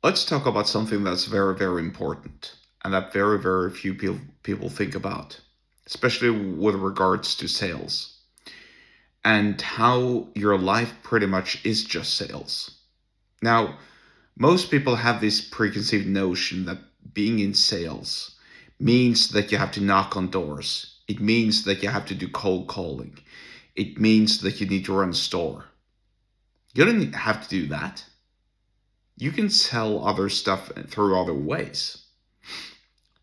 Let's talk about something that's very, very important and that very, very few people think about, especially with regards to sales and how your life pretty much is just sales. Now, most people have this preconceived notion that being in sales means that you have to knock on doors. It means that you have to do cold calling. It means that you need to run a store. You don't have to do that. You can sell other stuff through other ways.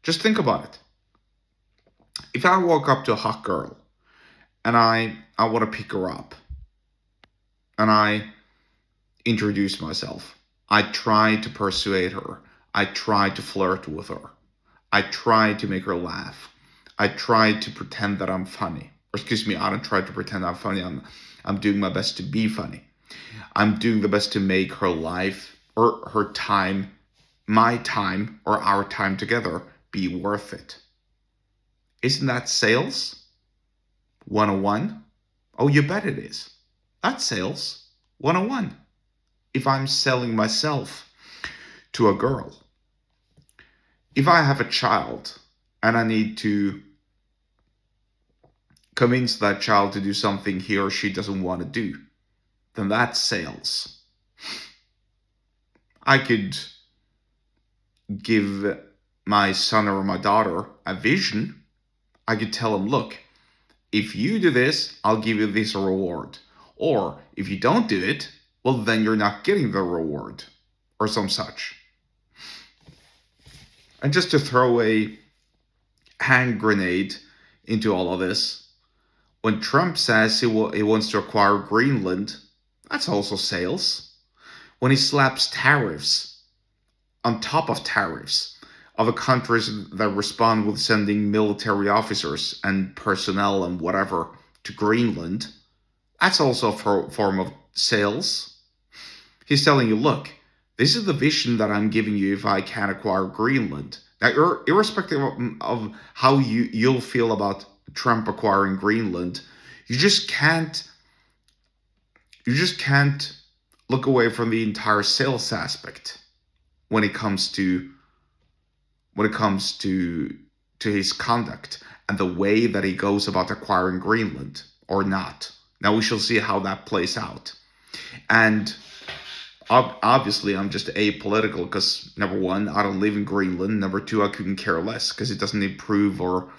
Just think about it. If I walk up to a hot girl and I want to pick her up and I introduce myself, I try to persuade her, I try to flirt with her, I try to make her laugh, I try to pretend that I'm funny. Or excuse me, I don't try to pretend I'm funny. I'm doing my best to be funny. I'm doing the best to make her life or her time, my time or our time together be worth it. Isn't that sales 101? Oh, you bet it is. That's sales 101. If I'm selling myself to a girl, if I have a child and I need to convince that child to do something he or she doesn't want to do, then that's sales. I could give my son or my daughter a vision. I could tell them, look, if you do this, I'll give you this reward. Or if you don't do it, well, then you're not getting the reward, or some such. And just to throw a hand grenade into all of this, when Trump says he wants to acquire Greenland, that's also sales. When he slaps tariffs on top of tariffs of the countries that respond with sending military officers and personnel and whatever to Greenland, that's also a form of sales. He's telling you, look, this is the vision that I'm giving you if I can acquire Greenland. Now, irrespective of how you'll feel about Trump acquiring Greenland, you just can't look away from the entire sales aspect when it comes to his conduct and the way that he goes about acquiring Greenland or not. Now we shall see how that plays out. And obviously, I'm just apolitical because number one, I don't live in Greenland. Number two, I couldn't care less because it doesn't improve or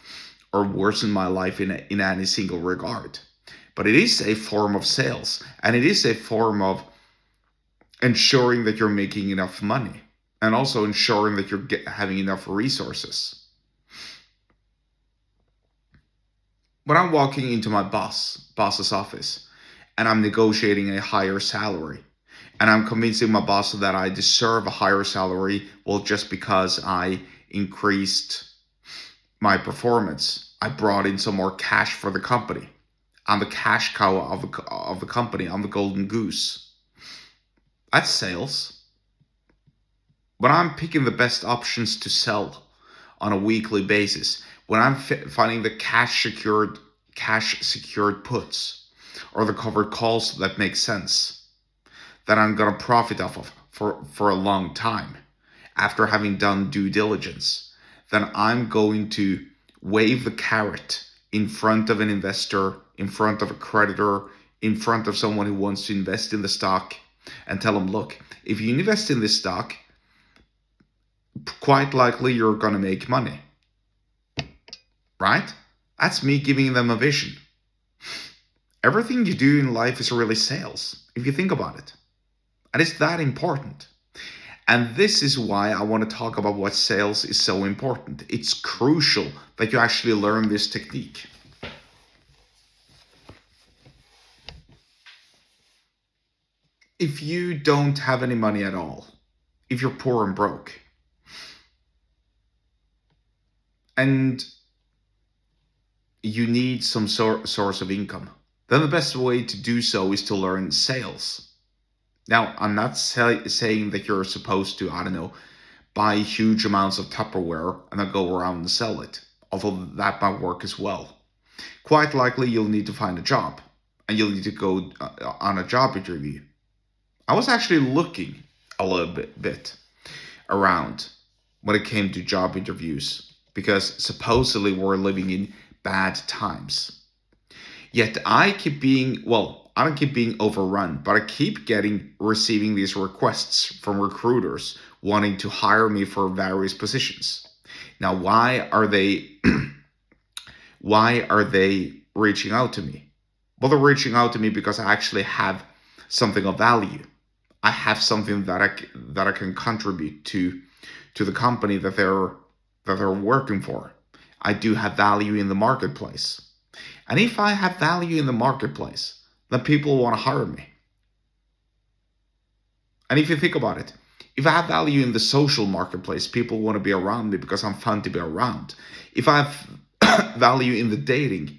worsen my life in any single regard. But it is a form of sales, and it is a form of ensuring that you're making enough money, and also ensuring that you're having enough resources. When I'm walking into my boss's office, and I'm negotiating a higher salary, and I'm convincing my boss that I deserve a higher salary, well, just because I increased my performance, I brought in some more cash for the company. I'm the cash cow of the company. I'm the golden goose. That's sales. When I'm picking the best options to sell on a weekly basis, when I'm finding the cash secured puts or the covered calls that make sense, that I'm gonna profit off of for a long time after having done due diligence, then I'm going to wave the carrot in front of an investor, in front of a creditor, in front of someone who wants to invest in the stock, and tell them, look, if you invest in this stock, quite likely you're going to make money. Right? That's me giving them a vision. Everything you do in life is really sales, if you think about it. And it's that important. And this is why I want to talk about what sales is so important. It's crucial that you actually learn this technique. If you don't have any money at all, if you're poor and broke, and you need some source of income, then the best way to do so is to learn sales. Now, I'm not saying that you're supposed to, I don't know, buy huge amounts of Tupperware and then go around and sell it, although that might work as well. Quite likely you'll need to find a job and you'll need to go on a job interview. I was actually looking a little bit. around when it came to job interviews because supposedly we're living in bad times. Yet I keep being, well, I don't keep being overrun, but I keep receiving these requests from recruiters wanting to hire me for various positions. Now, why are they reaching out to me? Well, they're reaching out to me because I actually have something of value. I have something that I can contribute to the company that they're working for. I do have value in the marketplace. And if I have value in the marketplace, then people want to hire me. And if you think about it, if I have value in the social marketplace, people want to be around me because I'm fun to be around. If I have value in the dating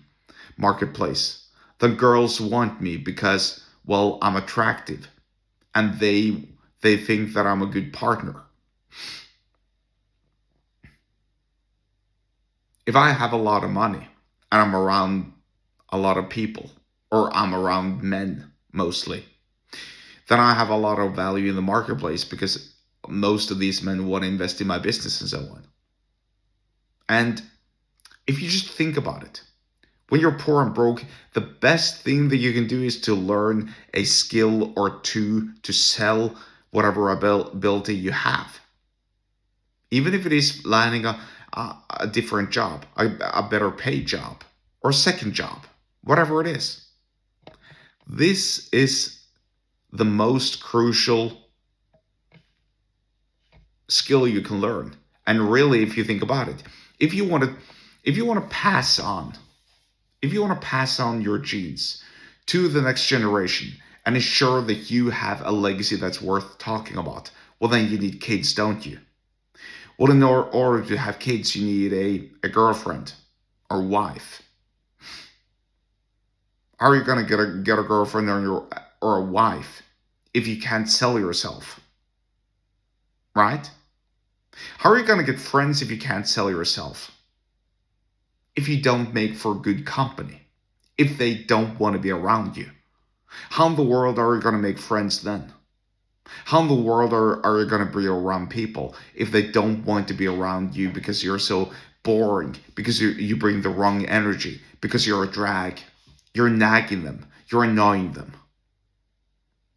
marketplace, then girls want me because, well, I'm attractive and they think that I'm a good partner. If I have a lot of money and I'm around a lot of people, or I'm around men mostly, then I have a lot of value in the marketplace because most of these men want to invest in my business and so on. And if you just think about it, when you're poor and broke, the best thing that you can do is to learn a skill or two to sell whatever ability you have. Even if it is landing a different job, a better paid job, or a second job, whatever it is. This is the most crucial skill you can learn. And really, if you think about it, if you want to pass on your genes to the next generation and ensure that you have a legacy that's worth talking about, well, then you need kids, don't you? Well, in order to have kids, you need a girlfriend or wife. How are you going to get a girlfriend or a wife if you can't sell yourself? Right? How are you going to get friends if you can't sell yourself? If you don't make for good company? If they don't want to be around you? How in the world are you going to make friends then? How in the world are you going to be around people if they don't want to be around you because you're so boring, because you bring the wrong energy, because you're a drag, you're nagging them, you're annoying them?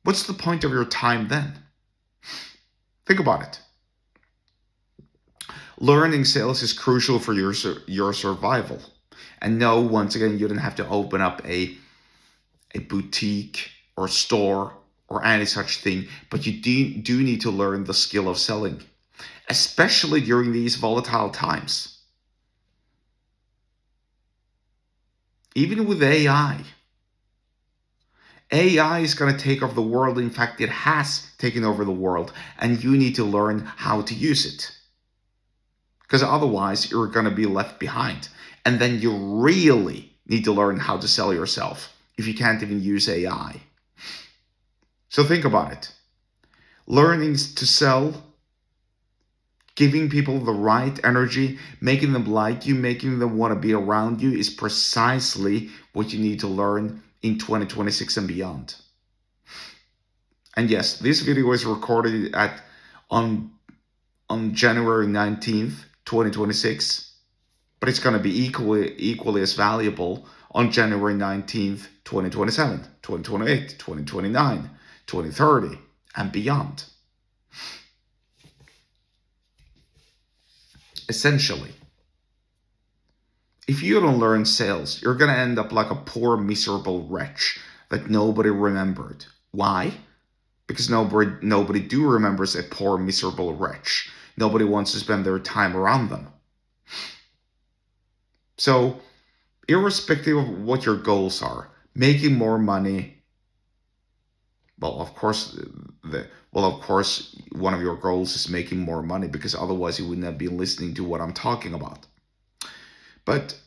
What's the point of your time then? Think about it. Learning sales is crucial for your survival. And no, once again, you don't have to open up a boutique or store or any such thing, but you do need to learn the skill of selling, especially during these volatile times. Even with AI is going to take over the world. In fact, it has taken over the world, and you need to learn how to use it. Because otherwise, you're going to be left behind. And then you really need to learn how to sell yourself if you can't even use AI. So think about it. Learning to sell, giving people the right energy, making them like you, making them want to be around you is precisely what you need to learn in 2026 and beyond. And yes, this video is recorded on January 19th, 2026, but it's going to be equally as valuable on January 19th, 2027, 2028, 2029, 2030, and beyond. Essentially, if you don't learn sales, you're going to end up like a poor, miserable wretch that nobody remembered. Why? Because nobody remembers a poor, miserable wretch. Nobody wants to spend their time around them. So, irrespective of what your goals are, making more money, of course, one of your goals is making more money, because otherwise you wouldn't have been listening to what I'm talking about. But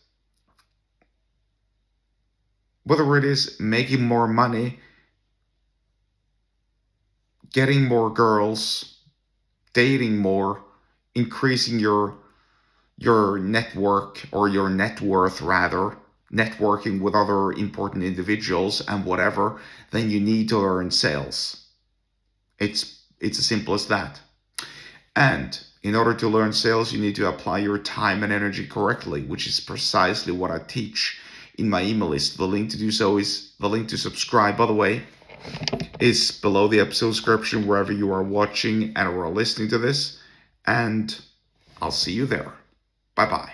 whether it is making more money, getting more girls, dating more, increasing your network, or your net worth rather, networking with other important individuals and whatever, then you need to learn sales. It's as simple as that. And in order to learn sales, you need to apply your time and energy correctly, which is precisely what I teach in my email list. The link to do so is the link to subscribe, by the way, is below the episode description wherever you are watching and or listening to this. And I'll see you there. Bye bye.